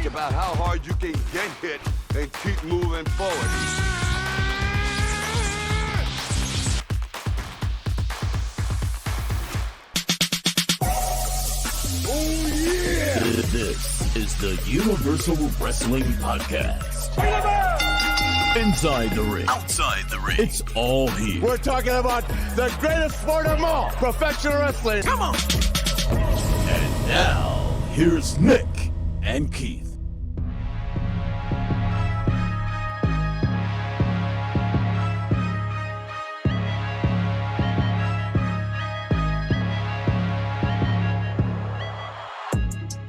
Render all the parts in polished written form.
about how hard you can get hit and keep moving forward. This is the Universal Wrestling Podcast. Inside the ring, outside the ring, it's all here. We're talking about the greatest sport of all, professional wrestling. Come on! And now, here's Nick and Keith.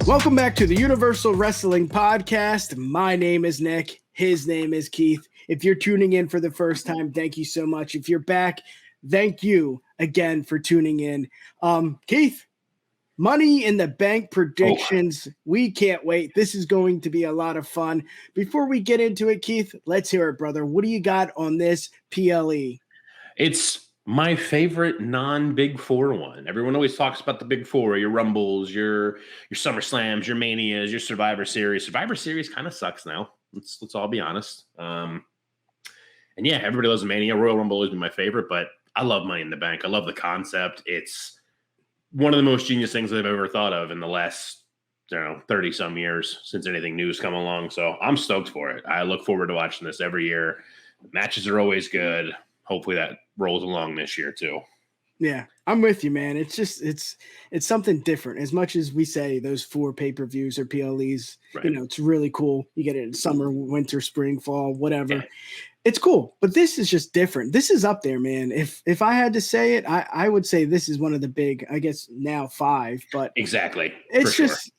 Welcome back to the Universal Wrestling Podcast. My name is Nick. His name is Keith. If you're tuning in for the first time, thank you so much. If you're back, thank you again for tuning in. Keith, Money in the Bank predictions. We can't wait. This is going to be a lot of fun. Before we get into it, Keith, let's hear it, brother. What do you got on this PLE? It's my favorite non-Big Four one. Everyone always talks about the Big Four, your Rumbles, your SummerSlams, your Manias, your Survivor Series. Survivor Series kind of sucks now. Let's all be honest. And yeah, everybody loves Mania. Royal Rumble always been my favorite, but I love Money in the Bank. I love the concept. It's one of the most genius things I've ever thought of in the last, 30 some years since anything new's come along. So I'm stoked for it. I look forward to watching this every year. Matches are always good. Hopefully that rolls along this year too. Yeah, I'm with you, man. It's just it's something different. As much as we say those 4 pay-per-views or PLEs, right. It's really cool. You get it in summer, winter, spring, fall, whatever. Yeah. It's cool, but this is just different. This is up there, man. If I had to say it, I would say this is one of the big, I guess now 5, but exactly. It's just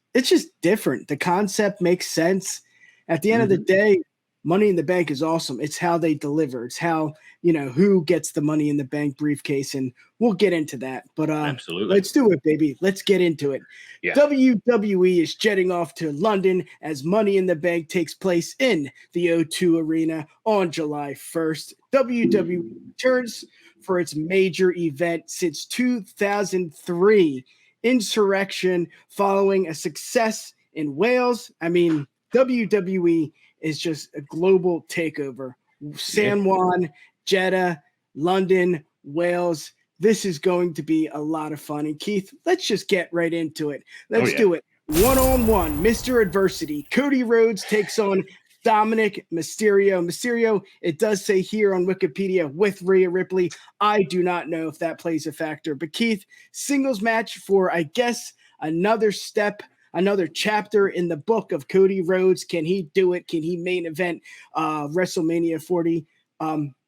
different. The concept makes sense. At the end of the day, Money in the Bank is awesome. It's how they deliver. It's how, who gets the Money in the Bank briefcase, and we'll get into that. But absolutely, let's do it, baby. Let's get into it. Yeah. WWE is jetting off to London as Money in the Bank takes place in the O2 Arena on July 1st. WWE returns for its major event since 2003, Insurrection, following a success in Wales. I mean, WWE is just a global takeover. San Juan, Jeddah, London, Wales. This is going to be a lot of fun. And Keith, let's just get right into it. Let's do it. One-on-one, Mr. Adversity. Cody Rhodes takes on Dominic Mysterio. Mysterio, it does say here on Wikipedia, with Rhea Ripley. I do not know if that plays a factor. But Keith, singles match for, I guess, another chapter in the book of Cody Rhodes. Can he do it? Can he main event WrestleMania 40?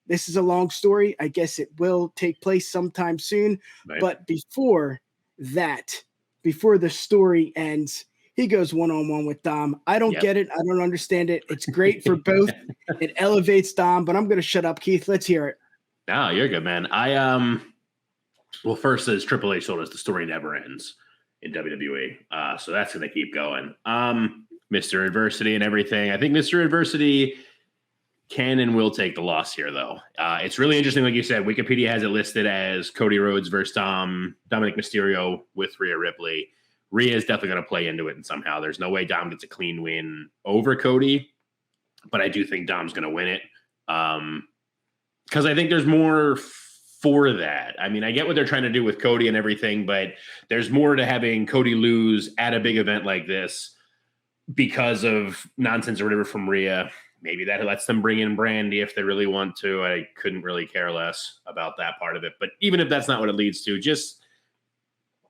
This is a long story. I guess it will take place sometime soon. Right. But before the story ends, he goes one-on-one with Dom. I don't get it. I don't understand it. It's great for both. It elevates Dom, but I'm going to shut up. Keith, let's hear it. No, you're good, man. Well, first, as Triple H told us, the story never ends in WWE. So that's going to keep going. Mr. Adversity and everything. I think Mr. Adversity can and will take the loss here, though. It's really interesting, like you said. Wikipedia has it listed as Cody Rhodes versus Dominic Mysterio with Rhea Ripley. Rhea is definitely going to play into it and somehow. There's no way Dom gets a clean win over Cody, but I do think Dom's going to win it because I think there's more for that. I mean, I get what they're trying to do with Cody and everything, but there's more to having Cody lose at a big event like this because of nonsense or whatever from Rhea. Maybe that lets them bring in Brandy if they really want to. I couldn't really care less about that part of it. But even if that's not what it leads to, just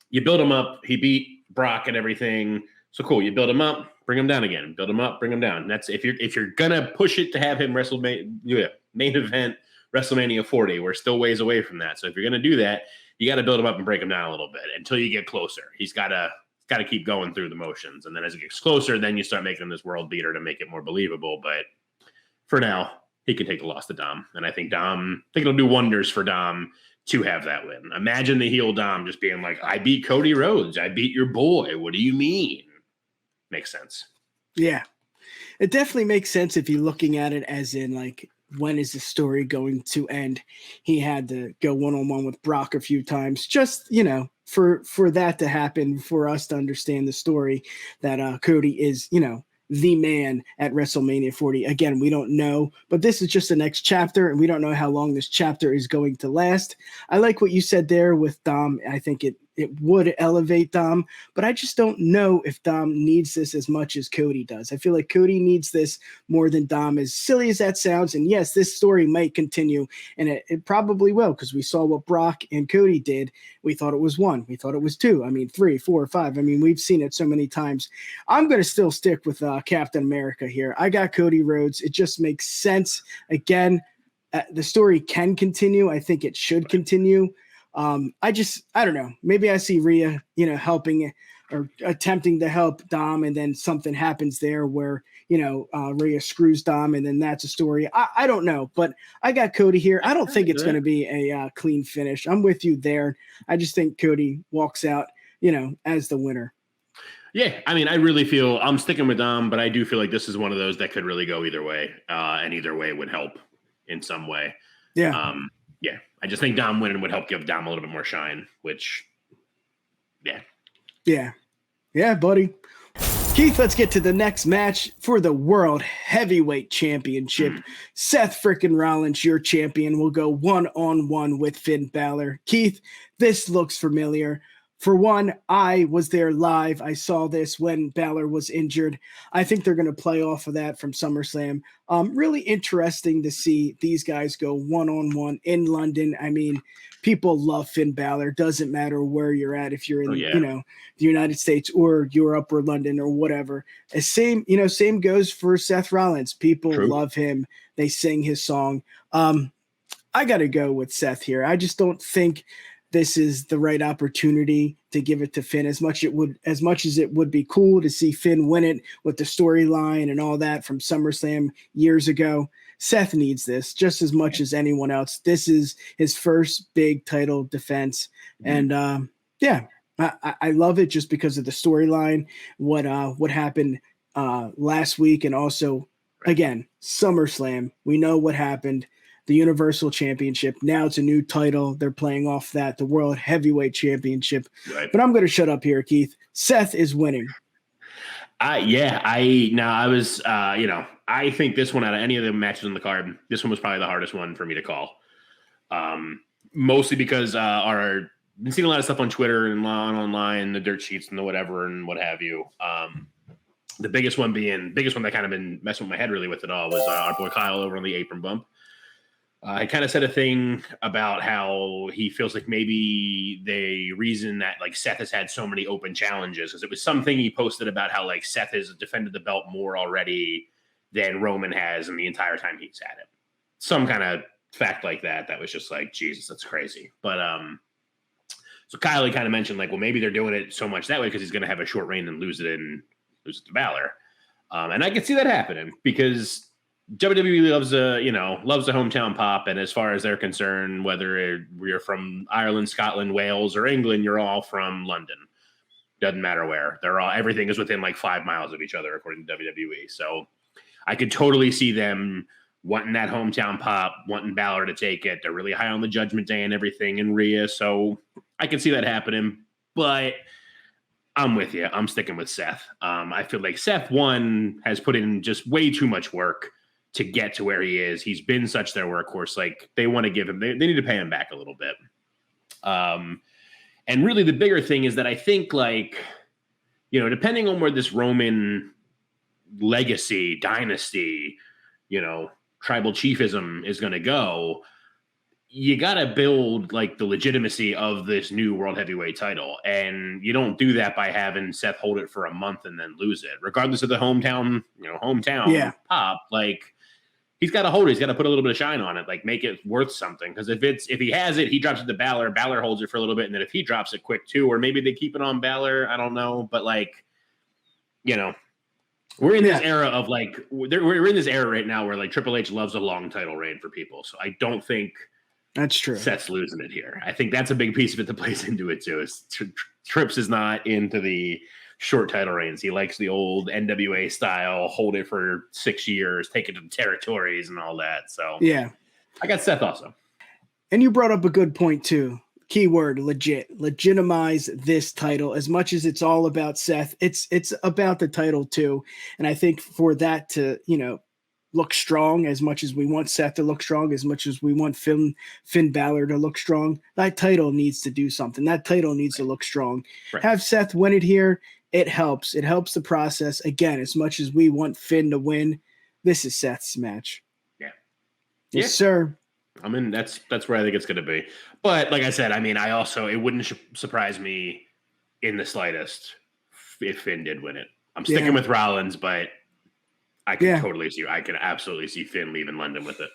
you build him up. He beat Brock and everything. So cool. You build him up, bring him down again. Build him up, bring him down. That's if you're gonna push it to have him main event WrestleMania 40. We're still ways away from that. So if you're gonna do that, you got to build him up and break him down a little bit until you get closer. He's got to keep going through the motions, and then as it gets closer, then you start making him this world beater to make it more believable. But for now, he can take the loss to Dom, and I think it'll do wonders for Dom to have that win. Imagine the heel Dom just being like, "I beat Cody Rhodes. I beat your boy. What do you mean?" Makes sense. Yeah, it definitely makes sense if you're looking at it as in like, when is the story going to end? He had to go one-on-one with Brock a few times, just, for that to happen, for us to understand the story that Cody is, the man at WrestleMania 40. Again, we don't know, but this is just the next chapter, and we don't know how long this chapter is going to last. I like what you said there with Dom. I think it would elevate Dom, but I just don't know if Dom needs this as much as Cody does. I feel like Cody needs this more than Dom, as silly as that sounds. And yes, this story might continue, and it probably will, because we saw what Brock and Cody did. We thought it was 1. We thought it was 2. I mean, 3, 4, 5. I mean, we've seen it so many times. I'm going to still stick with Captain America here. I got Cody Rhodes. It just makes sense. Again, the story can continue. I think it should continue. I don't know. Maybe I see Rhea, helping or attempting to help Dom, and then something happens there where, Rhea screws Dom, and then that's a story. I don't know, but I got Cody here. I don't think it's going to be a clean finish. I'm with you there. I just think Cody walks out, as the winner. Yeah, I mean, I really feel I'm sticking with Dom, but I do feel like this is one of those that could really go either way, and either way would help in some way. Yeah. Yeah, I just think Dom winning would help give Dom a little bit more shine, which, yeah, buddy. Keith, let's get to the next match for the World Heavyweight Championship. Seth frickin' Rollins, your champion, will go 1-on-1 with Finn Balor. Keith, this looks familiar. For one, I was there live. I saw this when Balor was injured. I think they're going to play off of that from SummerSlam. Really interesting to see these guys go 1-on-1 in London. I mean, people love Finn Balor. Doesn't matter where you're at, if you're in, the United States or Europe or London or whatever. Same goes for Seth Rollins. People love him. They sing his song. I got to go with Seth here. I just don't think this is the right opportunity to give it to Finn, as much as it would be cool to see Finn win it with the storyline and all that from SummerSlam years ago. Seth needs this just as much as anyone else. This is his first big title defense. And I love it just because of the storyline, what happened last week. And also, again, SummerSlam, we know what happened. The Universal Championship. Now it's a new title. They're playing off that, the World Heavyweight Championship. Right. But I'm going to shut up here, Keith. Seth is winning. I think this one, out of any of the matches on the card, this one was probably the hardest one for me to call. Mostly because I've been seeing a lot of stuff on Twitter and online, the dirt sheets and the whatever and what have you. The biggest one that kind of been messing with my head really with it all was our boy Kyle over on the apron bump. I kind of said a thing about how he feels like maybe the reason that like Seth has had so many open challenges, because it was something he posted about how like Seth has defended the belt more already than Roman has in the entire time he's had it. Some kind of fact like that was just like, Jesus, that's crazy. But so Kylie kind of mentioned like, well, maybe they're doing it so much that way because he's going to have a short reign and lose it to Balor. And I could see that happening because WWE loves a hometown pop, and as far as they're concerned, whether you're from Ireland, Scotland, Wales, or England, you're all from London. Doesn't matter where. Everything is within like 5 miles of each other, according to WWE. So I could totally see them wanting that hometown pop, wanting Balor to take it. They're really high on the Judgment Day and everything in Rhea, so I can see that happening. But I'm with you. I'm sticking with Seth. I feel like Seth, has put in just way too much work to get to where he is. He's been such their workhorse. Like they want to give him, they need to pay him back a little bit. And really the bigger thing is that I think like, depending on where this Roman legacy, dynasty, tribal chiefism is going to go, you got to build like the legitimacy of this new world heavyweight title. And you don't do that by having Seth hold it for a month and then lose it, regardless of the hometown pop. Like, he's got to hold it. He's got to put a little bit of shine on it, like make it worth something. Because if he has it, he drops it to Balor. Balor holds it for a little bit, and then if he drops it quick too, or maybe they keep it on Balor, I don't know. But like, we're in this era of like we're in this era right now where like Triple H loves a long title reign for people. So I don't think that's true. Seth's losing it here. I think that's a big piece of it that plays into it too. Is Trips is not into the short title reigns. He likes the old NWA style, hold it for 6 years, take it to the territories and all that. So yeah, I got Seth also. And you brought up a good point too. keyword legitimize this title. As much as it's all about Seth, it's about the title too. And I think for that to, look strong, as much as we want Seth to look strong, as much as we want Finn Balor to look strong, that title needs to do something. That title needs to look strong. Right. Have Seth win it here. It helps. It helps the process. Again, as much as we want Finn to win, this is Seth's match. Yeah. Yes, sir. I mean, that's where I think it's going to be. But like I said, I mean, it wouldn't surprise me in the slightest if Finn did win it. I'm sticking with Rollins, but I can absolutely see Finn leaving London with it.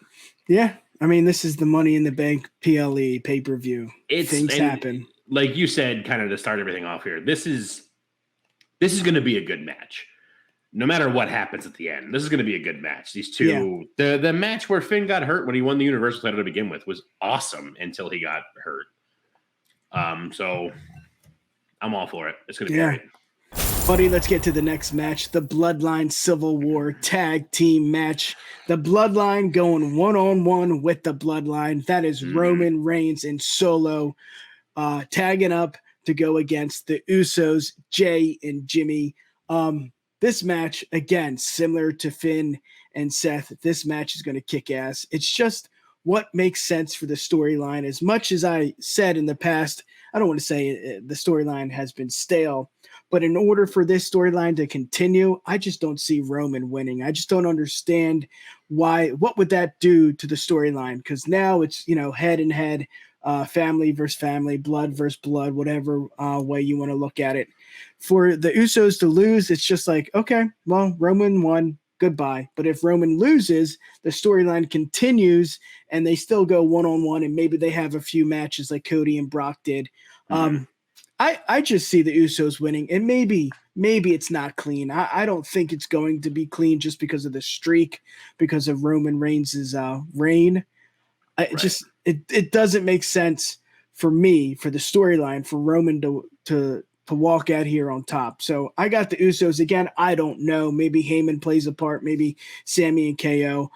Yeah. I mean, this is the Money in the Bank PLE pay-per-view. Things happen. Like you said, kind of to start everything off here, this is going to be a good match. No matter what happens at the end, this is going to be a good match. These two, the match where Finn got hurt when he won the Universal title to begin with was awesome until he got hurt. So I'm all for it. It's going to be great. Buddy, let's get to the next match, the Bloodline Civil War tag team match. The Bloodline going one-on-one with the Bloodline. That is Roman Reigns and Solo tagging up to go against the Usos, Jay and Jimmy. This match, again, similar to Finn and Seth, this match is going to kick ass. It's just what makes sense for the storyline. As much as I said in the past, I don't want to say the storyline has been stale, but in order for this storyline to continue, I just don't see Roman winning. I just don't understand why. What would that do to the storyline? Because now it's, head and head, family versus family, blood versus blood, whatever way you want to look at it. For the Usos to lose, it's just like, okay, well, Roman won, goodbye. But if Roman loses, the storyline continues and they still go one-on-one, and maybe they have a few matches like Cody and Brock did. I just see the Usos winning, and maybe it's not clean. I don't think it's going to be clean just because of the streak, because of Roman Reigns' reign. It doesn't make sense for me, for the storyline, for Roman to walk out here on top. So I got the Usos again. I don't know. Maybe Heyman plays a part. Maybe Sammy and KO.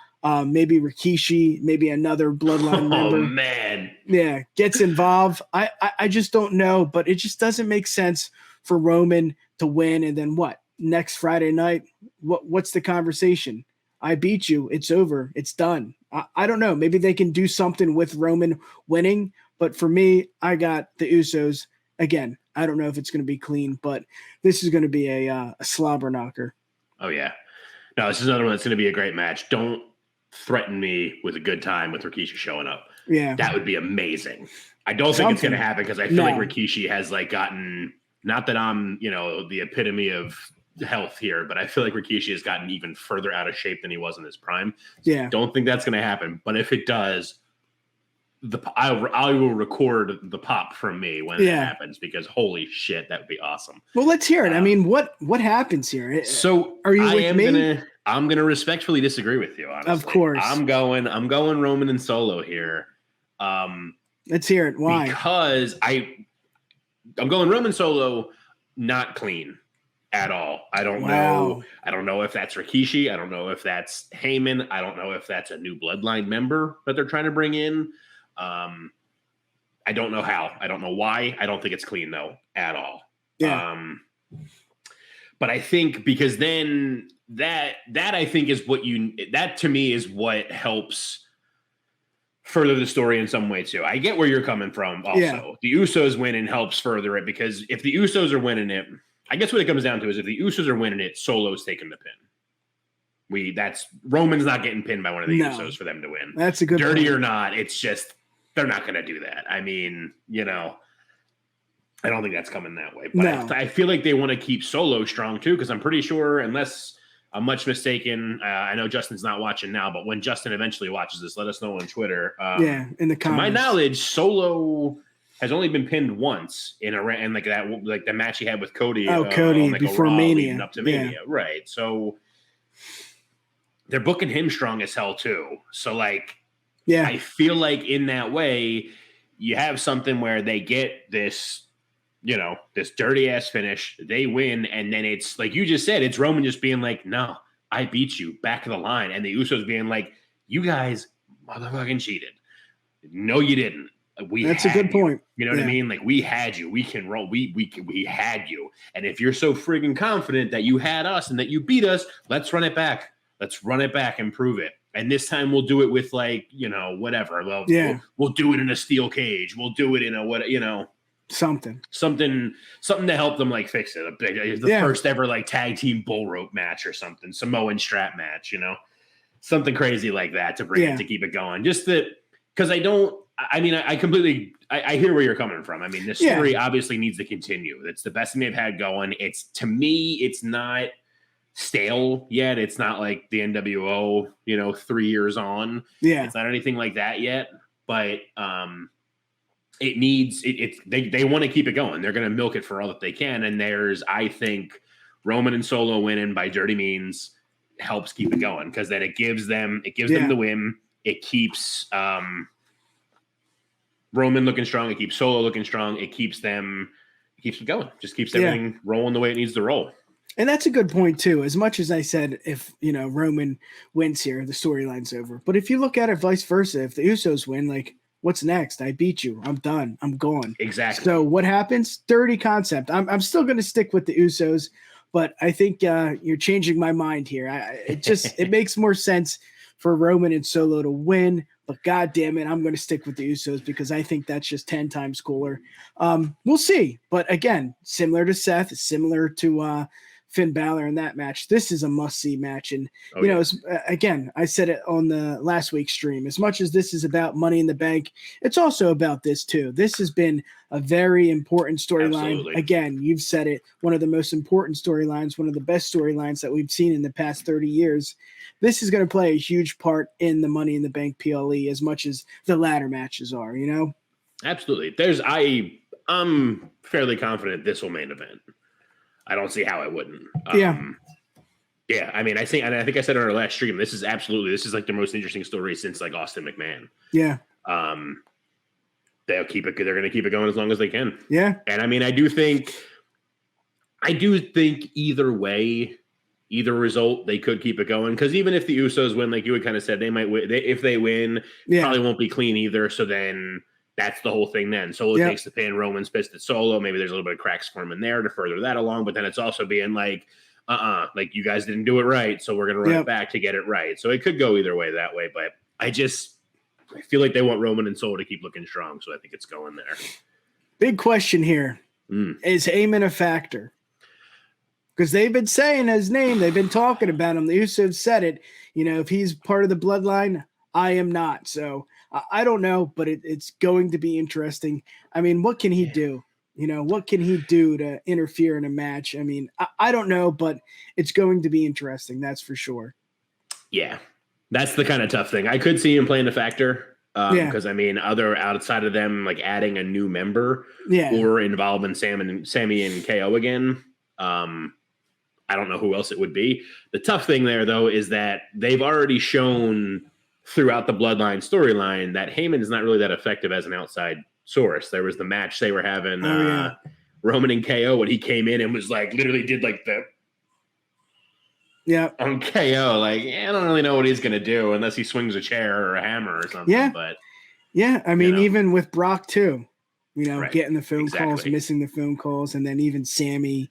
Maybe Rikishi. Maybe another Bloodline member. Oh man, yeah, gets involved. I just don't know. But it just doesn't make sense for Roman to win, and then what? Next Friday night, what's the conversation? I beat you. It's over. It's done. I don't know. Maybe they can do something with Roman winning. But for me, I got the Usos. Again, I don't know if it's going to be clean, but this is going to be a slobber knocker. Oh, yeah. No, this is another one that's going to be a great match. Don't threaten me with a good time with Rikishi showing up. Yeah. That would be amazing. I don't think it's going to happen because I feel like Rikishi has gotten, not that I'm, the epitome of health here, but I feel like Rikishi has gotten even further out of shape than he was in his prime. Yeah. Don't think that's going to happen. But if it does, I will record the pop from me when it happens, because holy shit, that would be awesome. Well, let's hear it. I mean, what happens here? So are you with me? I'm gonna respectfully disagree with you, honestly. Of course. I'm going Roman and Solo here. Let's hear it. Why? Because I'm going Roman Solo, not clean at all. I don't know. I don't know if that's Rikishi. I don't know if that's Heyman. I don't know if that's a new Bloodline member that they're trying to bring in. I don't know how. I don't know why. I don't think it's clean though at all. Yeah. But I think because then that I think is that to me is what helps further the story in some way too. I get where you're coming from. Also, the Usos winning helps further it, because if the Usos are winning it, I guess what it comes down to is if the Usos are winning it, Solo's taking the pin. Roman's not getting pinned by one of the Usos for them to win. That's a good dirty point. Or not. It's just they're not going to do that. I mean, I don't think that's coming that way. But I feel like they want to keep Solo strong too, because I'm pretty sure, unless I'm much mistaken, I know Justin's not watching now, but when Justin eventually watches this, let us know on Twitter. In the comments. To my knowledge, Solo has only been pinned once in the match he had with Cody. Cody before Mania. Up to Mania, right? So they're booking him strong as hell too. So I feel like in that way, you have something where they get this, this dirty ass finish, they win, and then it's like you just said, it's Roman just being like, no, I beat you, back of the line. And the Usos being like, you guys motherfucking cheated. No, you didn't. That's a good point. You know what I mean? Like, we had you. We can roll. We had you. And if you're so friggin' confident that you had us and that you beat us, let's run it back. Let's run it back and prove it. And this time we'll do it with, like, you know, whatever. We'll do it in a steel cage. We'll do it in a what, you know, something to help them, like, fix it. The first ever, like, tag team bull rope match or something, Samoan strap match, you know, something crazy like that to bring it, to keep it going. Just that, because I hear where you're coming from. I mean, this story obviously needs to continue. It's the best thing they've had going. To me, it's not stale yet. It's not like the NWO, you know, 3 years on. Yeah. It's not anything like that yet, but it needs they want to keep it going. They're going to milk it for all that they can. And I think Roman and Solo winning by dirty means helps keep it going, because then it gives them the win. It keeps Roman looking strong. It keeps Solo looking strong. It keeps them going. Just keeps everything rolling the way it needs to roll. And that's a good point too. As much as I said, if, you know, Roman wins here, the storyline's over. But if you look at it vice versa, if the Usos win, like, what's next? I beat you. I'm done. I'm gone. Exactly. So what happens? Dirty concept. I'm still going to stick with the Usos, but I think you're changing my mind here. It makes more sense for Roman and Solo to win, but God damn it, I'm going to stick with the Usos because I think that's just 10 times cooler. We'll see. But again, similar to Seth, similar to Finn Balor in that match, this is a must-see match. And, again, I said it on the last week's stream, as much as this is about Money in the Bank, it's also about this too. This has been a very important storyline. Again, you've said it, one of the most important storylines, one of the best storylines that we've seen in the past 30 years. This is going to play a huge part in the Money in the Bank PLE as much as the ladder matches are, you know? Absolutely. I'm fairly confident this will main event. I don't see how it wouldn't. Yeah. I mean, I think I said on our last stream, this is like the most interesting story since, like, Austin McMahon. Yeah. They're going to keep it going as long as they can. Yeah. And I mean, I do think either way, either result, they could keep it going. Because even if the Usos win, like you had kind of said, they might win. If they win, probably won't be clean either. So then that's the whole thing then. Solo takes the pin, Roman's pissed at Solo. Maybe there's a little bit of cracks forming there to further that along. But then it's also being like, like, you guys didn't do it right, so we're going to run it back to get it right. So it could go either way that way. But I feel like they want Roman and Solo to keep looking strong. So I think it's going there. Big question here. Is Heyman a factor? Because they've been saying his name. They've been talking about him. The Usos said it. You know, if he's part of the bloodline, I am not. So I don't know, but it's going to be interesting. I mean, what can he do? You know, what can he do to interfere in a match? I mean, I don't know, but it's going to be interesting. That's for sure. Yeah, that's the kind of tough thing. I could see him playing a factor because, I mean, outside of them, like, adding a new member or involving Sammy and KO again. I don't know who else it would be. The tough thing there, though, is that they've already shown throughout the Bloodline storyline that Heyman is not really that effective as an outside source. There was the match they were having, Roman and KO, when he came in and was like, literally did like the on KO. Like, I don't really know what he's going to do unless he swings a chair or a hammer or something. Yeah. But I mean, even with Brock too, you know, getting the phone calls, missing the phone calls, and then even Sammy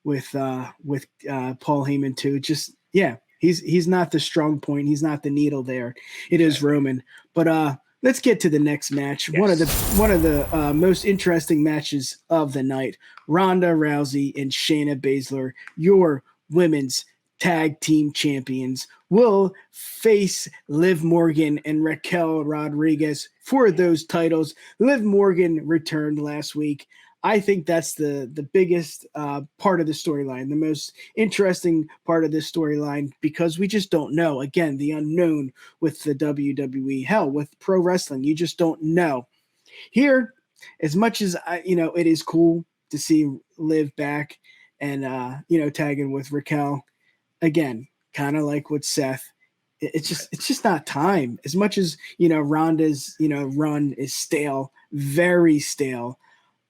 with Paul Heyman too. Just, he's not the strong point. He's not the needle there. It is Roman. But let's get to the next match. Yes. One of the most interesting matches of the night. Ronda Rousey and Shayna Baszler, your women's tag team champions, will face Liv Morgan and Raquel Rodriguez for those titles. Liv Morgan returned last week. I think that's the biggest part of the storyline, the most interesting part of this storyline, because we just don't know. Again, the unknown with the WWE. Hell, with pro wrestling, you just don't know. Here, as much as it is cool to see Liv back and tagging with Raquel. Again, kind of like with Seth. It's just not time. As much as Ronda's run is stale, very stale.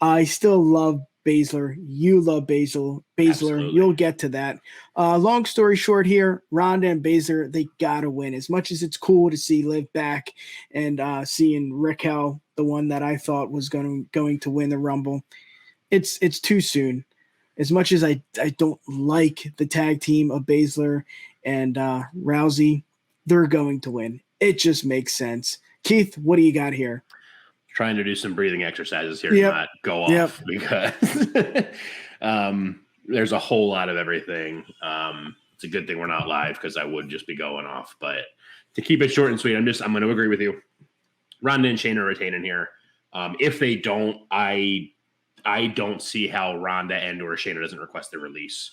I still love Baszler. You love Baszler. Absolutely. You'll get to that. Long story short here, Ronda and Baszler, they got to win. As much as it's cool to see Liv back and seeing Raquel, the one that I thought was going to win the Rumble, it's too soon. As much as I don't like the tag team of Baszler and Rousey, they're going to win. It just makes sense. Keith, what do you got here? Trying to do some breathing exercises here to not go off because there's a whole lot of everything. It's a good thing we're not live because I would just be going off. But to keep it short and sweet, I'm going to agree with you. Ronda and Shayna are retaining here. If they don't, I don't see how Ronda and or Shayna doesn't request their release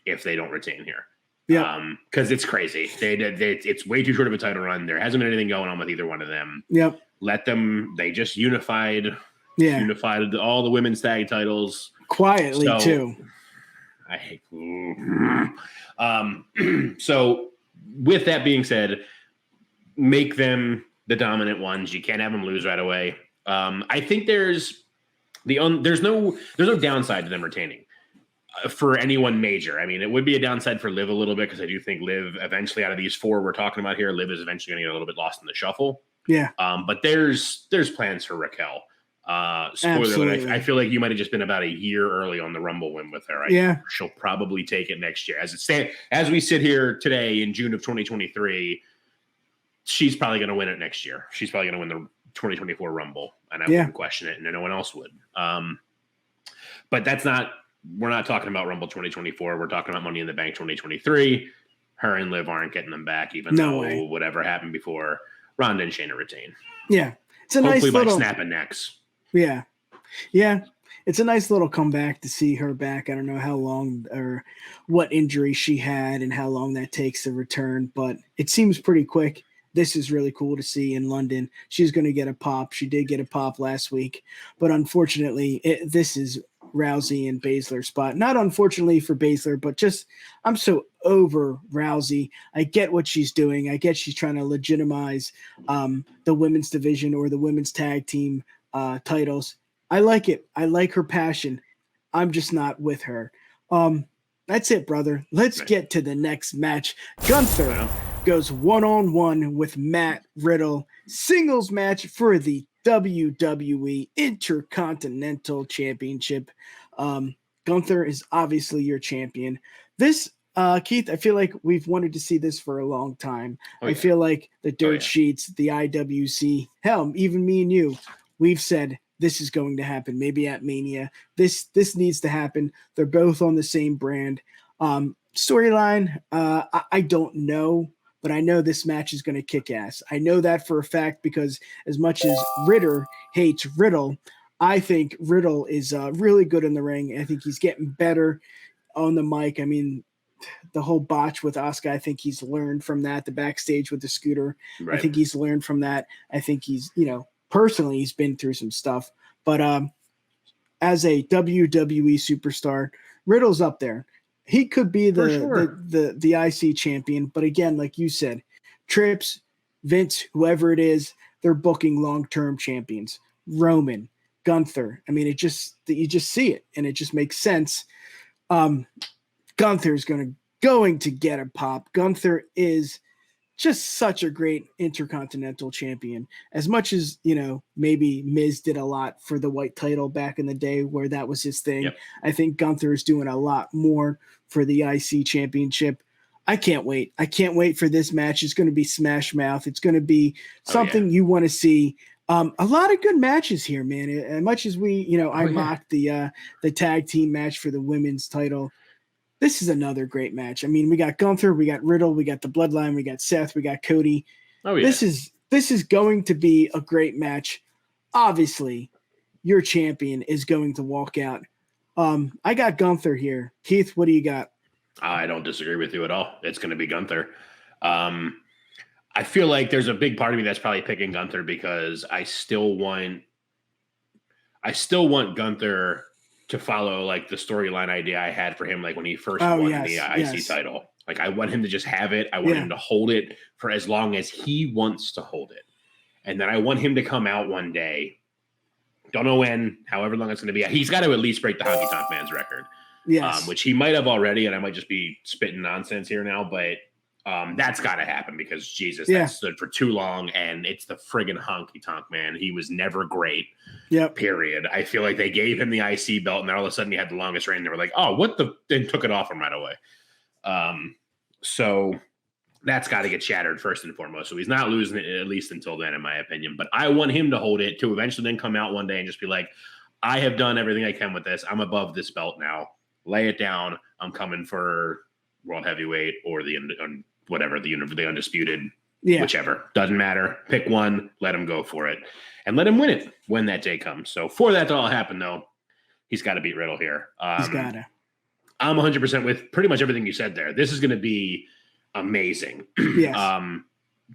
if they don't retain here. Yeah. Because it's crazy. It's way too short of a title run. There hasn't been anything going on with either one of them. Yep. Let them. They just unified all the women's tag titles quietly too. I hate. So with that being said, make them the dominant ones. You can't have them lose right away. I think there's no downside to them retaining for anyone major. I mean, it would be a downside for Liv a little bit because I do think Liv eventually, out of these four we're talking about here, Liv is eventually going to get a little bit lost in the shuffle. Yeah. But there's plans for Raquel. Spoiler alert, I feel like you might have just been about a year early on the Rumble win with her. She'll probably take it next year. As we sit here today in June of 2023, she's probably going to win it next year. She's probably going to win the 2024 Rumble, and I wouldn't question it, and no one else would. But we're not talking about Rumble 2024. We're talking about Money in the Bank 2023. Her and Liv aren't getting them back, even though whatever happened before, Ronda and Shayna retain. Yeah. It's a hopefully nice by snapping necks. Yeah. Yeah. It's a nice little comeback to see her back. I don't know how long or what injury she had and how long that takes to return, but it seems pretty quick. This is really cool to see in London. She's going to get a pop. She did get a pop last week, but unfortunately, this is Rousey and Baszler's spot. Not unfortunately for Baszler, but just I'm so over Rousey. I get what she's doing. I get she's trying to legitimize the women's division or the women's tag team titles. I like it. I like her passion. I'm just not with her. That's it, brother. Let's get to the next match. Gunther goes one-on-one with Matt Riddle. Singles match for the WWE Intercontinental Championship. Gunther is obviously your champion. This, Keith, I feel like we've wanted to see this for a long time. I feel like the dirt sheets, the IWC, hell, even me and you, we've said this is going to happen. Maybe at Mania. This needs to happen. They're both on the same brand. Storyline, I don't know. But I know this match is going to kick ass. I know that for a fact because as much as Ritter hates Riddle, I think Riddle is really good in the ring. I think he's getting better on the mic. I mean, the whole botch with Asuka, I think he's learned from that. The backstage with the scooter, I think he's learned from that. I think he's, personally, he's been through some stuff. But as a WWE superstar, Riddle's up there. He could be the IC champion, but again, like you said, Trips, Vince, whoever it is, they're booking long-term champions. Roman, Gunther. I mean, you just see it, and it just makes sense. Gunther's going to get a pop. Gunther is just such a great intercontinental champion. As much as, maybe Miz did a lot for the white title back in the day where that was his thing. Yep. I think Gunther is doing a lot more for the IC championship. I can't wait. I can't wait for this match. It's going to be smash mouth. It's going to be something you want to see. A lot of good matches here, man. As much as I mocked the tag team match for the women's title, this is another great match. I mean, we got Gunther, we got Riddle, we got the Bloodline, we got Seth, we got Cody. Oh, yeah. This is going to be a great match. Obviously, your champion is going to walk out. I got Gunther here. Keith, what do you got? I don't disagree with you at all. It's going to be Gunther. I feel like there's a big part of me that's probably picking Gunther because I still want Gunther to follow like the storyline idea I had for him, like when he first won the IC title. Like I want him to just have it. I want him to hold it for as long as he wants to hold it. And then I want him to come out one day Don't know when, however long it's going to be. He's got to at least break the Honky Tonk Man's record. Yes. Which he might have already, and I might just be spitting nonsense here now, but that's got to happen because, Jesus, that stood for too long, and it's the friggin' Honky Tonk Man. He was never great, period. I feel like they gave him the IC belt, and then all of a sudden he had the longest reign. They were like, oh, what the – and took it off him right away. So that's got to get shattered first and foremost. So he's not losing it, at least until then, in my opinion. But I want him to hold it to eventually then come out one day and just be like, I have done everything I can with this. I'm above this belt now. Lay it down. I'm coming for world heavyweight or the undisputed, whichever. Doesn't matter. Pick one. Let him go for it. And let him win it when that day comes. So for that to all happen, though, he's got to beat Riddle here. He's got to. I'm 100% with pretty much everything you said there. This is going to be amazing. Yes.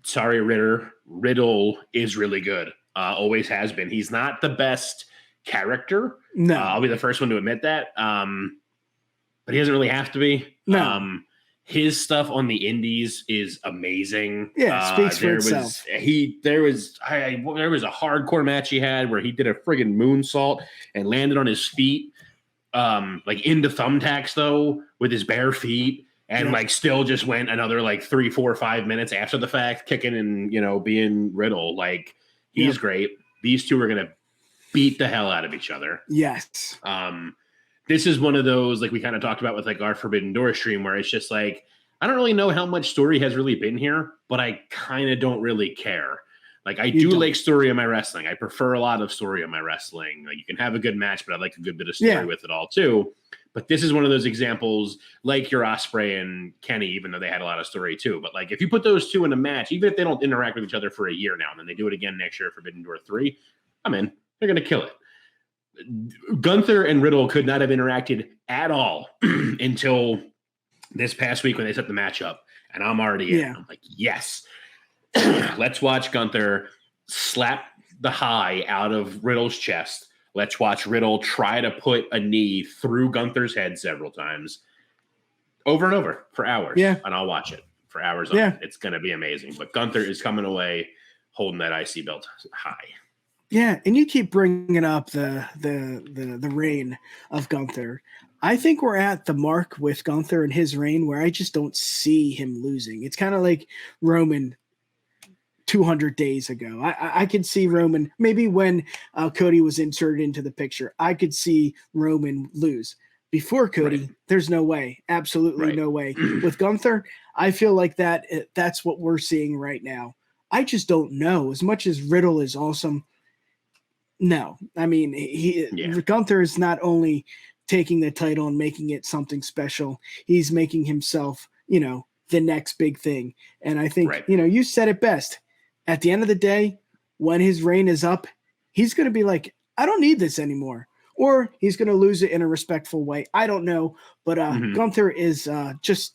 Sorry, Riddle is really good. Always has been. He's not the best character. No. I'll be the first one to admit that. But he doesn't really have to be. No. His stuff on the indies is amazing. Yeah, speaks for itself. There was a hardcore match he had where he did a friggin' moonsault and landed on his feet, like into thumbtacks though, with his bare feet, and like still just went another like 3, 4, 5 minutes after the fact, kicking and being Riddle. Like he's great. These two are gonna beat the hell out of each other. Yes. This is one of those, like we kind of talked about with like our Forbidden Door stream, where it's just like, I don't really know how much story has really been here, but I kind of don't really care. Like I do like story in my wrestling. I prefer a lot of story in my wrestling. Like you can have a good match, but I like a good bit of story with it all too. But this is one of those examples, like your Ospreay and Kenny, even though they had a lot of story too. But like if you put those two in a match, even if they don't interact with each other for a year now, and then they do it again next year, Forbidden Door 3, I'm in. They're going to kill it. Gunther and Riddle could not have interacted at all until this past week when they set the match up, and I'm already in. I'm like, yes, let's watch Gunther slap the high out of Riddle's chest. Let's watch Riddle try to put a knee through Gunther's head several times, over and over for hours. Yeah, and I'll watch it for hours. Yeah, it's going to be amazing. But Gunther is coming away holding that IC belt high. Yeah, and you keep bringing up the reign of Gunther. I think we're at the mark with Gunther and his reign where I just don't see him losing. It's kind of like Roman 200 days ago. I could see Roman, maybe when Cody was inserted into the picture, I could see Roman lose. Before Cody, there's no way. Absolutely no way. With Gunther, I feel like that's what we're seeing right now. I just don't know. As much as Riddle is awesome, no, I mean, Gunther is not only taking the title and making it something special, he's making himself, the next big thing. And I think, you said it best. At the end of the day, when his reign is up, he's going to be like, I don't need this anymore. Or he's going to lose it in a respectful way. I don't know. But Gunther is just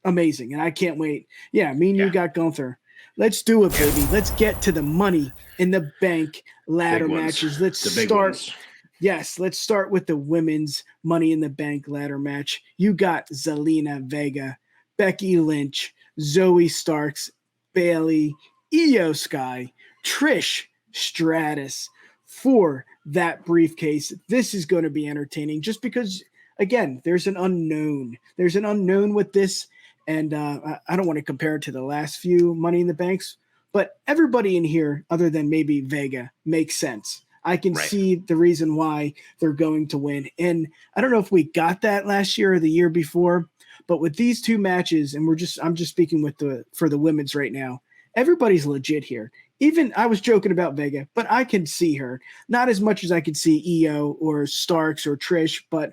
amazing. And I can't wait. Yeah, me and you got Gunther. Let's do it, baby. Let's get to the Money in the Bank ladder matches. Let's start. Yes, let's start with the women's Money in the Bank ladder match. You got Zelina Vega, Becky Lynch, Zoe Starks, Bayley, Io Sky, Trish Stratus for that briefcase. This is going to be entertaining just because, again, there's an unknown. There's an unknown with this. And I don't want to compare it to the last few Money in the Banks, but everybody in here, other than maybe Vega, makes sense. I can see the reason why they're going to win. And I don't know if we got that last year or the year before, but with these two matches, and I'm just speaking for the women's right now, everybody's legit here. Even I was joking about Vega, but I can see her. Not as much as I could see Io or Starks or Trish, but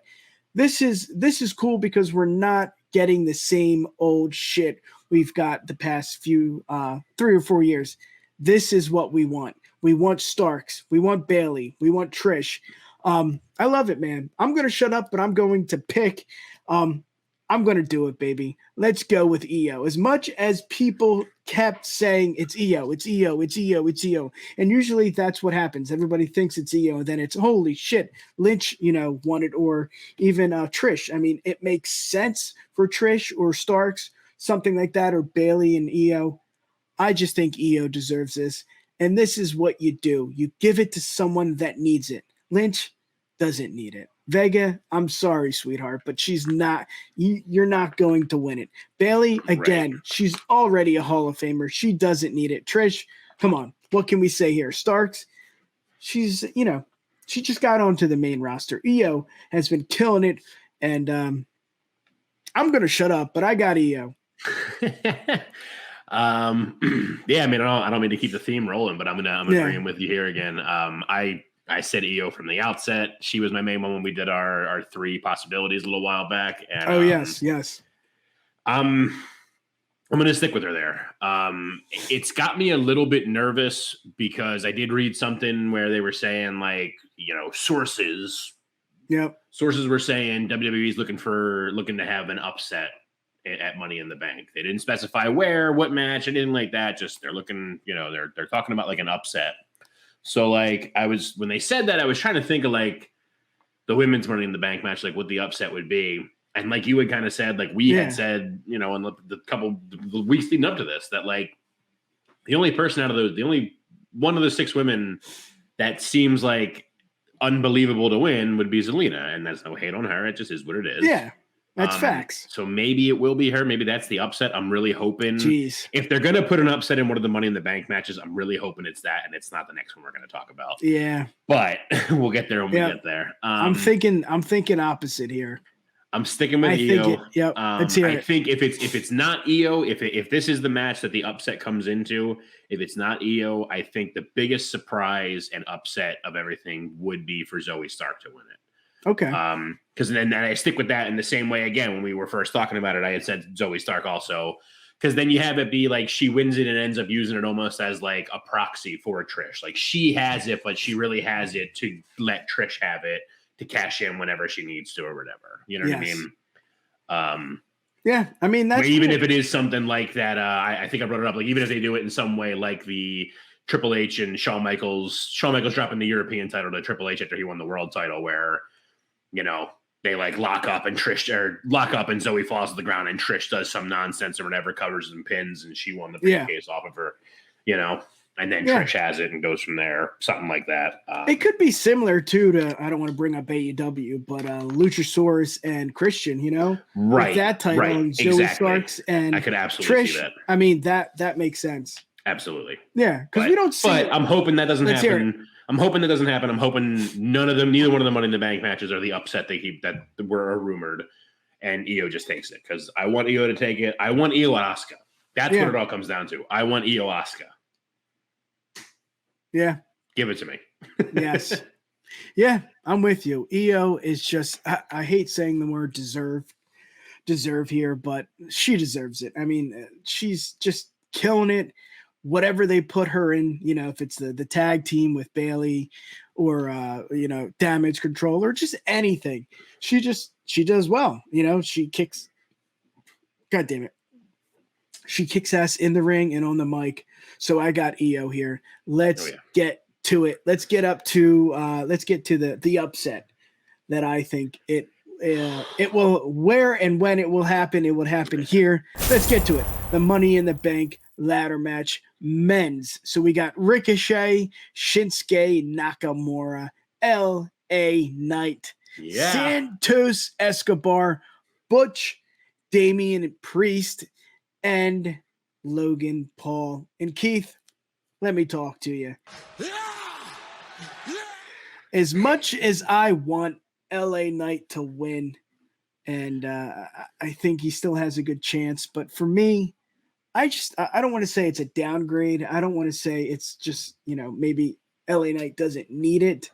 this is cool because we're not getting the same old shit we've got the past few 3 or 4 years. This is what we want. We want Starks. We want Bayley. We want Trish. I love it, man. I'm going to shut up, but I'm going to pick. I'm going to do it, baby. Let's go with Io. As much as people kept saying it's Io, it's Io, it's Io, it's Io. And usually that's what happens. Everybody thinks it's Io, and then it's, holy shit, Lynch, won it, or even Trish. I mean, it makes sense for Trish or Starks, something like that, or Bayley and Io. I just think Io deserves this. And this is what you do. You give it to someone that needs it. Lynch doesn't need it. Vega, I'm sorry, sweetheart, but she's not. You're not going to win it. Bailey, again, she's already a Hall of Famer. She doesn't need it. Trish, come on. What can we say here? Starks, she's, she just got onto the main roster. Io has been killing it, and I'm going to shut up, but I got Io. Yeah, I mean, I don't mean to keep the theme rolling, but I'm agreeing with you here again. I said Io from the outset. She was my main one when we did our 3 possibilities a little while back. And, yes. I'm going to stick with her there. It's got me a little bit nervous because I did read something where they were saying, like, sources. Yep. Sources were saying WWE's looking to have an upset at Money in the Bank. They didn't specify where, what match, anything like that. Just they're looking, they're talking about like an upset. So like when they said that, I was trying to think of like the women's Money in the Bank match, like what the upset would be. And like you had kind of said, like we had said, in the weeks leading up to this, that like the only one of the 6 women that seems like unbelievable to win would be Zelina. And that's no hate on her. It just is what it is. Yeah. That's facts. So maybe it will be her. Maybe that's the upset. I'm really hoping. Jeez. If they're going to put an upset in one of the Money in the Bank matches, I'm really hoping it's that, and it's not the next one we're going to talk about. Yeah. But we'll get there when we get there. I'm thinking opposite here. I'm sticking with Io. Let's hear it. I think if it's not Io, if this is the match that the upset comes into, if it's not Io, I think the biggest surprise and upset of everything would be for Zoe Stark to win it. Okay. Because then I stick with that in the same way again. When we were first talking about it, I had said Zoe Stark also. Because then you have it be like she wins it and ends up using it almost as like a proxy for Trish. Like she has it, but she really has it to let Trish have it to cash in whenever she needs to or whatever. You know what I mean? Yeah, I mean that's even if it is something like that. I think I brought it up. Like even if they do it in some way, like the Triple H and Shawn Michaels dropping the European title to Triple H after he won the world title, where they like lock up and Zoe falls to the ground and Trish does some nonsense or whatever, covers and pins, and she won the briefcase off of her, and then Trish has it and goes from there, something like that. It could be similar too to, I don't want to bring up AEW, but Luchasaurus and Christian, right? With that title, right, Zoe exactly. Starks and I could absolutely Trish. See that. I mean that makes sense. Absolutely. Yeah, because we don't see. But I'm hoping that doesn't happen. I'm hoping that doesn't happen. I'm hoping neither one of the Money in the Bank matches are the upset that were rumored, and Io just takes it because I want Io to take it. I want Io Asuka. That's what it all comes down to. I want Io Asuka. Yeah. Give it to me. Yes. Yeah, I'm with you. Io is just, I hate saying the word deserve here, but she deserves it. I mean, she's just killing it. Whatever they put her in, if it's the tag team with Bailey or, Damage Control or just anything, she does well. She kicks, God damn it. She kicks ass in the ring and on the mic. So I got Io here. Let's get to it. Let's get to the upset that I think it will, where and when it will happen. It will happen here. Let's get to it. The Money in the Bank ladder match, men's. So we got Ricochet, Shinsuke Nakamura, LA Knight, Santos Escobar, Butch, Damian Priest, and Logan Paul. And Keith, let me talk to you. As much as I want LA Knight to win, and I think he still has a good chance, but for me, I don't want to say it's a downgrade. I don't want to say it's just, maybe LA Knight doesn't need it.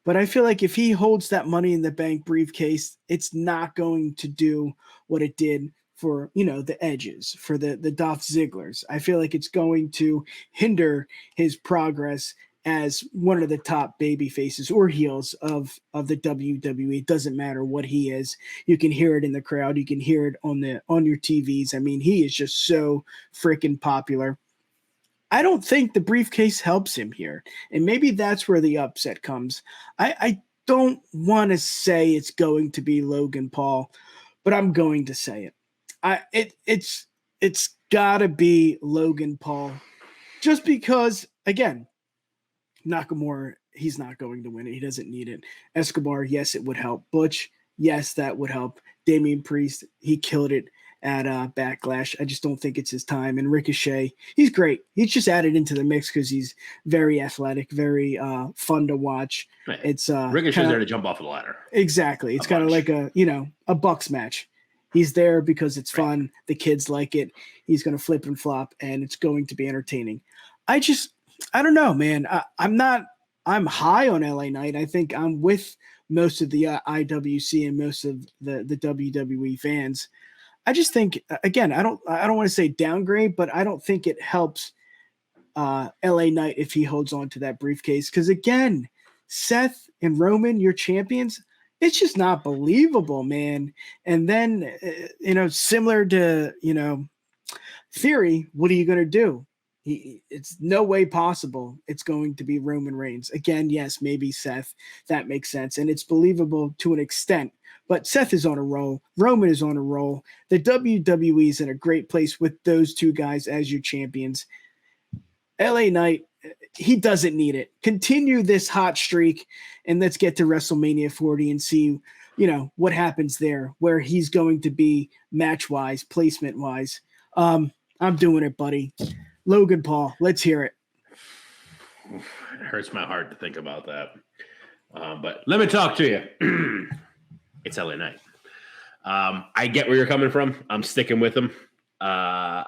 But I feel like if he holds that Money in the Bank briefcase, it's not going to do what it did for, the Edges, for the Dolph Zigglers. I feel like it's going to hinder his progress as one of the top baby faces or heels of the WWE. It doesn't matter what he is. You can hear it in the crowd. You can hear it on your TVs. I mean, he is just so freaking popular. I don't think the briefcase helps him here. And maybe that's where the upset comes. I don't want to say it's going to be Logan Paul, but I'm going to say it. It's gotta be Logan Paul. just because, again, Nakamura, he's not going to win it. He doesn't need it. Escobar, yes, it would help. Butch, yes, that would help. Damian Priest, he killed it at Backlash. I just don't think it's his time. And Ricochet, he's great. He's just added into the mix because he's very athletic, very fun to watch. Right. It's Ricochet's there to jump off of the ladder. Exactly. It's kind of like a Bucks match. He's there because it's fun. The kids like it. He's going to flip and flop, and it's going to be entertaining. I don't know, man. I'm high on LA Knight. I think I'm with most of the IWC and most of the WWE fans. I just think, again, I don't want to say downgrade, but I don't think it helps LA Knight if he holds on to that briefcase. Because again, Seth and Roman, your champions, it's just not believable, man. And then, similar to, Theory, what are you going to do? It's no way possible it's going to be Roman Reigns. Again, yes, maybe Seth. That makes sense. And it's believable to an extent. But Seth is on a roll. Roman is on a roll. The WWE is in a great place with those two guys as your champions. LA Knight, he doesn't need it. Continue this hot streak, and let's get to WrestleMania 40 and see, what happens there, where he's going to be match-wise, placement-wise. I'm doing it, buddy. Logan Paul, let's hear it. It hurts my heart to think about that. But let me talk to you. It's LA Knight. I get where you're coming from. I'm sticking with him. I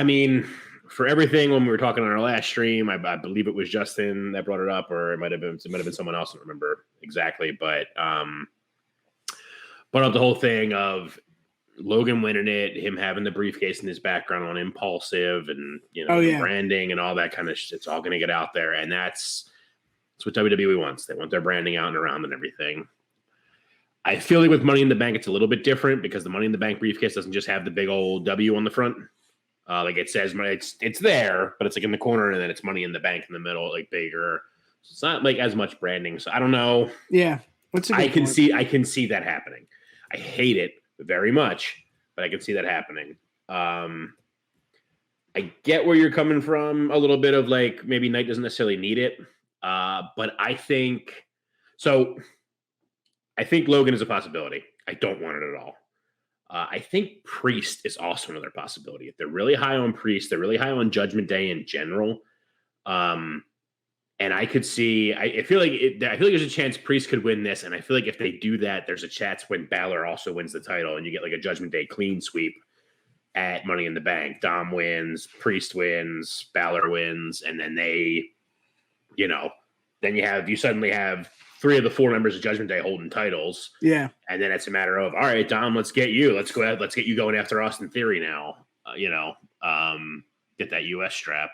mean, for everything when we were talking on our last stream, I believe it was Justin that brought it up, or it might have been someone else. I don't remember exactly, but brought up the whole thing of Logan winning it, him having the briefcase in his background on Impulsive, and branding and all that kind of shit. It's all going to get out there, and that's what WWE wants. They want their branding out and around and everything. I feel like with Money in the Bank, it's a little bit different because the Money in the Bank briefcase doesn't just have the big old W on the front. Like it says, it's there, but it's like in the corner, and then it's Money in the Bank in the middle, like bigger. So it's not like as much branding. So I don't know. Yeah, I can see that happening. I hate it very much, but I can see that happening. I get where you're coming from. A little bit of like maybe Knight doesn't necessarily need it, but I think so. I think Logan is a possibility. I don't want it at all. I think Priest is also another possibility. If they're really high on Priest, they're really high on Judgment Day in general. And I could see, I feel like there's a chance Priest could win this. And I feel like if they do that, there's a chance when Balor also wins the title and you get like a Judgment Day clean sweep at Money in the Bank. Dom wins, Priest wins, Balor wins. And then then you suddenly have 3 of the 4 members of Judgment Day holding titles. Yeah. And then it's a matter of, all right, Dom, let's get you. Let's go ahead. Let's get you going after Austin Theory now. Get that US strap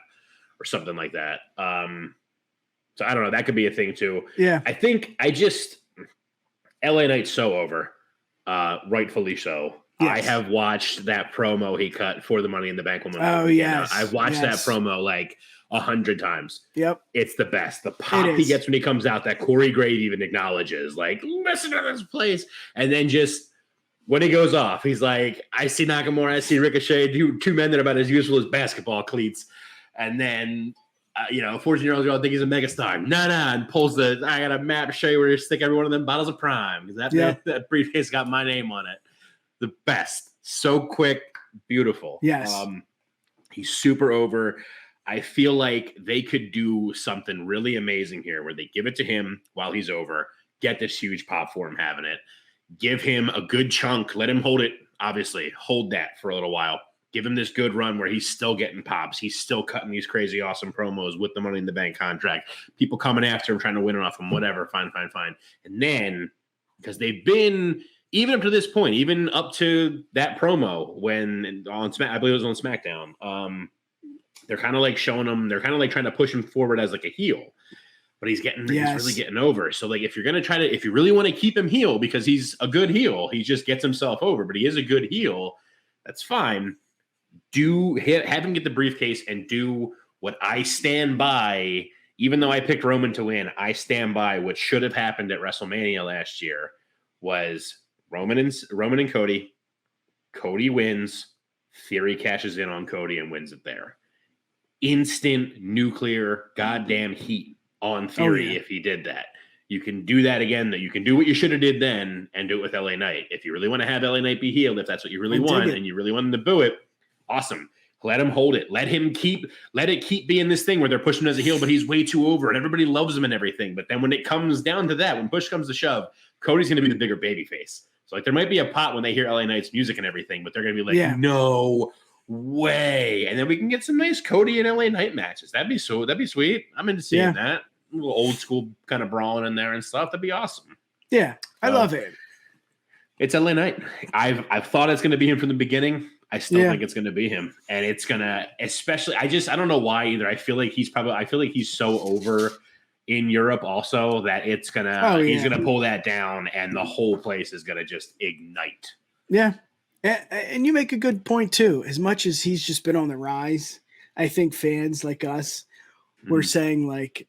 or something like that. So I don't know. That could be a thing too. Yeah. I think LA Knight's so over, rightfully so. Yes. I have watched that promo he cut for the Money in the Bank woman. Oh, yes. I've watched that promo like 100 times. Yep. It's the best. The pop he gets when he comes out that Corey Graves even acknowledges, like, listen to this place. And then just when he goes off, he's like, I see Nakamura, I see Ricochet, two men that are about as useful as basketball cleats. And then, 14-year-old girl think he's a megastar. Nah, and pulls I got a map to show you where to stick every one of them bottles of Prime. Because that briefcase got my name on it. The best. So quick, beautiful. Yes. He's super over. I feel like they could do something really amazing here where they give it to him while he's over, get this huge pop for him having it, give him a good chunk, let him hold it, obviously, hold that for a little while, give him this good run where he's still getting pops, he's still cutting these crazy awesome promos with the Money in the Bank contract, people coming after him, trying to win it off him, whatever, fine. And then, because they've been, even up to this point, even up to that promo when on I believe it was on SmackDown, they're kind of like showing him, they're kind of like trying to push him forward as like a heel, but he's really getting over. So like, if you're going to if you really want to keep him heel because he's a good heel, he just gets himself over, but he is a good heel. That's fine. Have him get the briefcase and do what I stand by. Even though I picked Roman to win, I stand by what should have happened at WrestleMania last year was Roman and Cody. Cody wins. Theory cashes in on Cody and wins it there. Instant nuclear goddamn heat on Theory if he did that. You can do that again. That you can do what you should have did then and do it with LA Knight. If you really want to have LA Knight be healed, if that's what you really want and you really want him to boo it, awesome. Let him hold it. Let it keep being this thing where they're pushing him as a heel, but he's way too over and everybody loves him and everything. But then when it comes down to that, when push comes to shove, Cody's going to be the bigger baby face. So like there might be a pot when they hear LA Knight's music and everything, but they're going to be like, no way. And then we can get some nice Cody and LA Knight matches. That'd be sweet. I'm into seeing that. A little old school kind of brawling in there and stuff. That'd be awesome. Yeah, I love it. It's LA Knight. I've thought it's going to be him from the beginning. I still think it's going to be him, and it's going to, especially. I don't know why either. I feel like he's so over in Europe also that it's gonna he's gonna pull that down, and the whole place is gonna just ignite. Yeah, and you make a good point too. As much as he's just been on the rise, I think fans like us were saying like,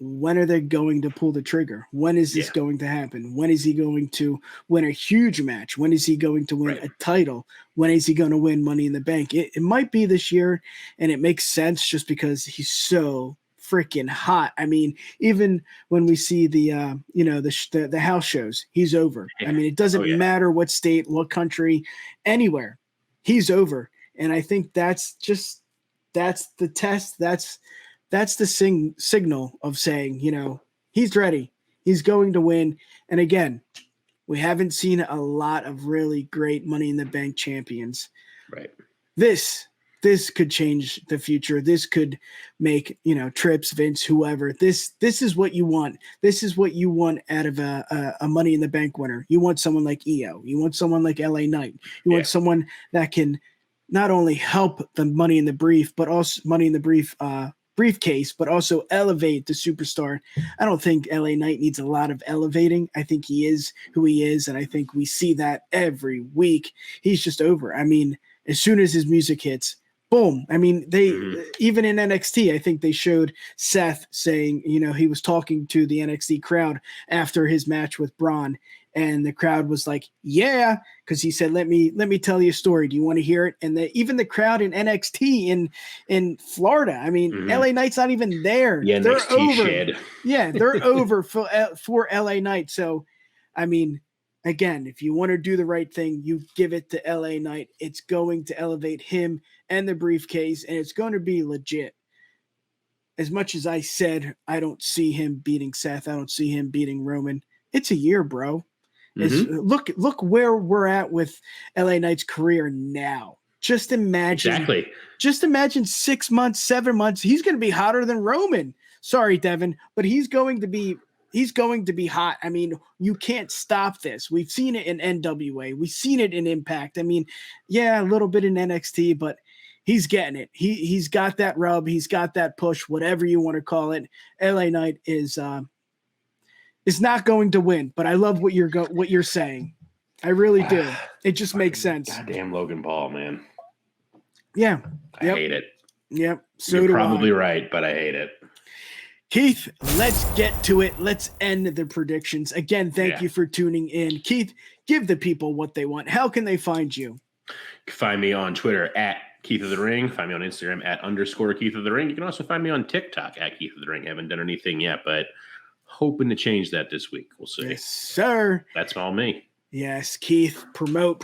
when are they going to pull the trigger? When is this going to happen? When is he going to win a huge match? When is he going to win a title? When is he going to win Money in the Bank? It might be this year, and it makes sense just because he's so freaking hot. I mean, even when we see the house shows, he's over. Yeah. I mean, it doesn't matter what state, what country, anywhere, he's over. And I think that's the test. That's the signal of saying, he's ready. He's going to win. And again, we haven't seen a lot of really great Money in the Bank champions. Right. This could change the future. This could make, Trips, Vince, whoever. This is what you want. This is what you want out of a Money in the Bank winner. You want someone like EO. You want someone like LA Knight. You want someone that can not only help the Money in the Brief, but also Money in the briefcase, but also elevate the superstar. I don't think LA Knight needs a lot of elevating. I think he is who he is, and I think we see that every week. He's just over. I mean, as soon as his music hits, boom. I mean, they even in NXT, I think they showed Seth saying, he was talking to the NXT crowd after his match with Braun, and the crowd was like, yeah, because he said, let me tell you a story. Do you want to hear it? And even the crowd in NXT in Florida, I mean, LA Knight's not even there. Yeah, they're NXT over. Shed. Yeah, they're over for LA Knight. So, I mean, again, if you want to do the right thing, you give it to LA Knight. It's going to elevate him and the briefcase, and it's going to be legit. As much as I said, I don't see him beating Seth. I don't see him beating Roman. It's a year, bro. Look where we're at with LA Knight's career now. Just imagine. Exactly. Just imagine 6 months, 7 months. He's going to be hotter than Roman. Sorry, Devin, but he's going to be hot. I mean, you can't stop this. We've seen it in NWA. We've seen it in Impact. I mean, a little bit in NXT, but he's getting it. He's got that rub. He's got that push, whatever you want to call it. LA Knight is not going to win, but I love what you're saying. I really do. It just makes sense. Goddamn Logan Paul, man. Yeah. I hate it. Yep. So you're probably right, but I hate it. Keith, let's get to it. Let's end the predictions. Again, thank you for tuning in. Keith, give the people what they want. How can they find you? You can find me on Twitter at Keith of the Ring. Find me on Instagram at _Keith of the Ring. You can also find me on TikTok at Keith of the Ring. I haven't done anything yet, but hoping to change that this week. We'll see. Yes, sir. That's all me. Yes, Keith, promote.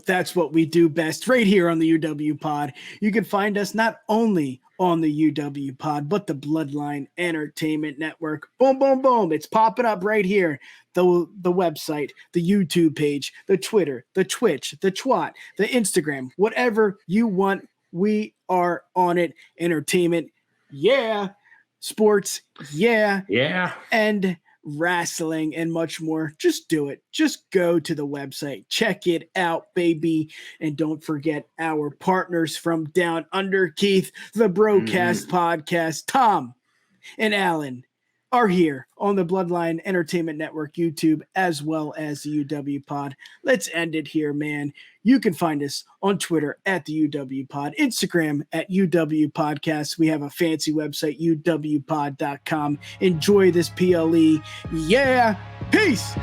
That's what we do best right here on the UWPod. You can find us not only on the UWPod, but the Bloodline Entertainment Network. Boom, boom, boom. It's popping up right here. The website, the YouTube page, the Twitter, the Twitch, the Twat, the Instagram, whatever you want, we are on it. Entertainment, sports, and wrestling and much more. Just do it. Just go to the website, check it out, baby. And don't forget our partners from down under, Keith, the Broadcast Podcast. Tom and Alan are here on the Bloodline Entertainment Network YouTube, as well as the UWPod. Let's end it here, man. You can find us on Twitter at the UWPod, Instagram at UWPodcast. We have a fancy website, uwpod.com. Enjoy this PLE. Yeah. Peace.